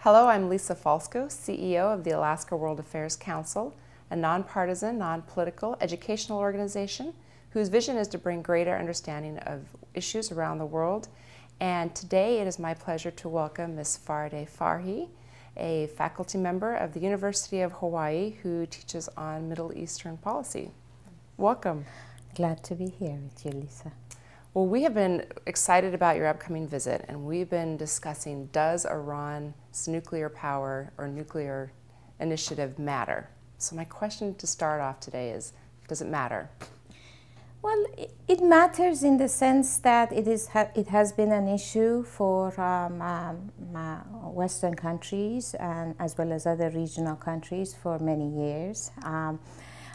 Hello, I'm Lise Falskow, CEO of the Alaska World Affairs Council, a nonpartisan, non-political educational organization whose vision is to bring greater understanding of issues around the world. And today it is my pleasure to welcome Ms. Farideh Farhi, a faculty member of the University of Hawaii who teaches on Middle Eastern policy. Welcome. Glad to be here with you, Lisa. Well, we have been excited about your upcoming visit, and we've been discussing, does Iran's nuclear power or nuclear initiative matter? So my question to start off today is, does it matter? Well, it matters in the sense that it has been an issue for Western countries and as well as other regional countries for many years.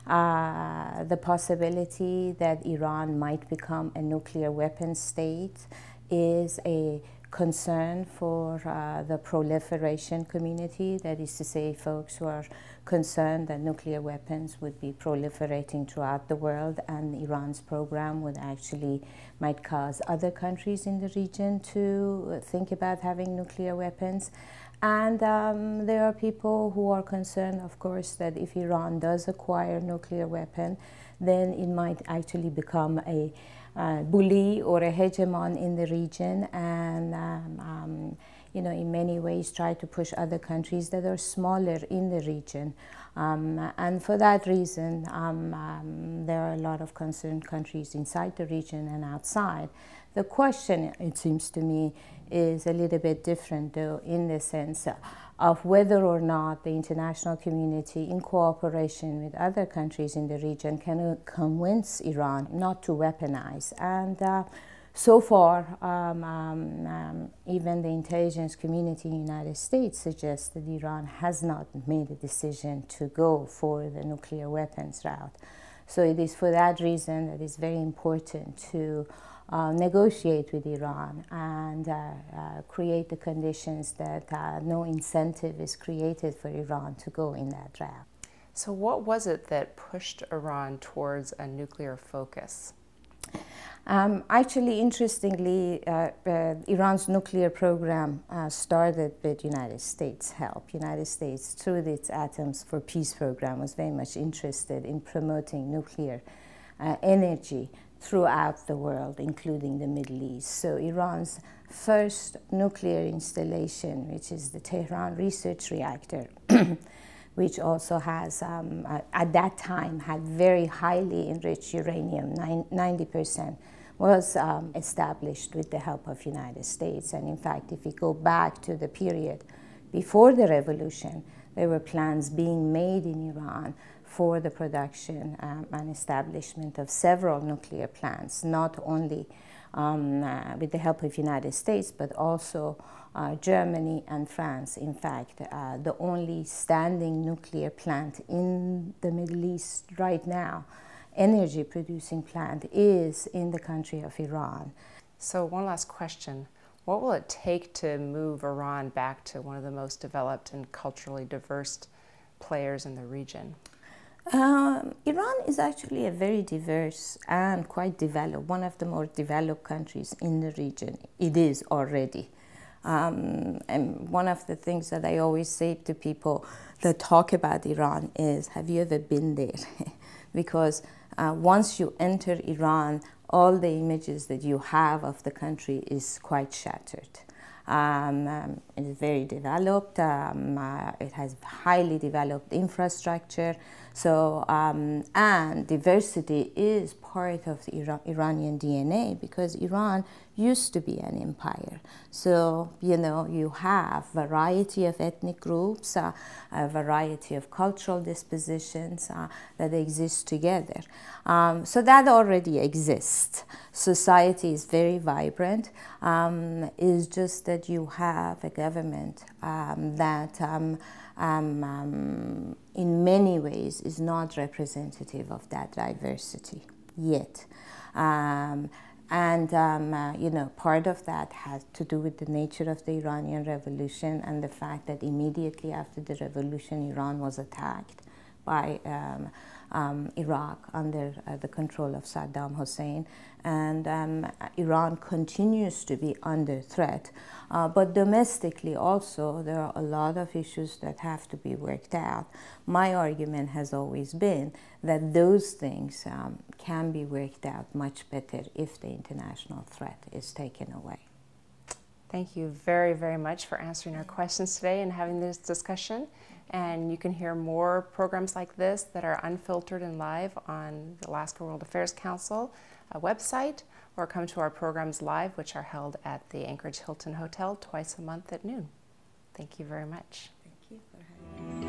The possibility that Iran might become a nuclear weapons state is a concern for the proliferation community. That is to say, folks who are concerned that nuclear weapons would be proliferating throughout the world, and Iran's program would actually might cause other countries in the region to think about having nuclear weapons. And there are people who are concerned, of course, that if Iran does acquire a nuclear weapon, then it might actually become a bully or a hegemon in the region, and you know, in many ways try to push other countries that are smaller in the region. And for that reason, there are a lot of concerned countries inside the region and outside. The question, it seems to me, is a little bit different, though, in the sense of whether or not the international community, in cooperation with other countries in the region, can convince Iran not to weaponize. And so far, even the intelligence community in the United States suggests that Iran has not made a decision to go for the nuclear weapons route. So it is for that reason that it's very important to negotiate with Iran and create the conditions that no incentive is created for Iran to go in that route. So what was it that pushed Iran towards a nuclear focus? Actually, interestingly, Iran's nuclear program started with United States help. United States, through its Atoms for Peace program, was very much interested in promoting nuclear energy throughout the world, including the Middle East. So Iran's first nuclear installation, which is the Tehran Research Reactor, which also has, at that time, had very highly enriched uranium, 90%, was established with the help of United States. And in fact, if we go back to the period before the revolution, there were plans being made in Iran for the production and establishment of several nuclear plants, not only with the help of United States, but also Germany and France. In fact, the only standing nuclear plant in the Middle East right now, energy producing plant, is in the country of Iran. So one last question. What will it take to move Iran back to one of the most developed and culturally diverse players in the region? Iran is actually a very diverse and quite developed, one of the more developed countries in the region. It is already. And one of the things that I always say to people that talk about Iran is, have you ever been there? Because once you enter Iran, all the images that you have of the country is quite shattered. It is very developed. It has highly developed infrastructure. So, and diversity is part of the Iranian DNA, because Iran used to be an empire. So, you know, you have variety of ethnic groups, a variety of cultural dispositions that exist together. So that already exists. Society is very vibrant. It's just that you have a government that in many ways is not representative of that diversity yet. You know, part of that has to do with the nature of the Iranian Revolution and the fact that immediately after the revolution, Iran was attacked by Iraq under the control of Saddam Hussein, and Iran continues to be under threat. But domestically also, there are a lot of issues that have to be worked out. My argument has always been that those things can be worked out much better if the international threat is taken away. Thank you very, very much for answering our questions today and having this discussion. And you can hear more programs like this that are unfiltered and live on the Alaska World Affairs Council website, or come to our programs live, which are held at the Anchorage Hilton Hotel twice a month at noon. Thank you very much. Thank you for having me.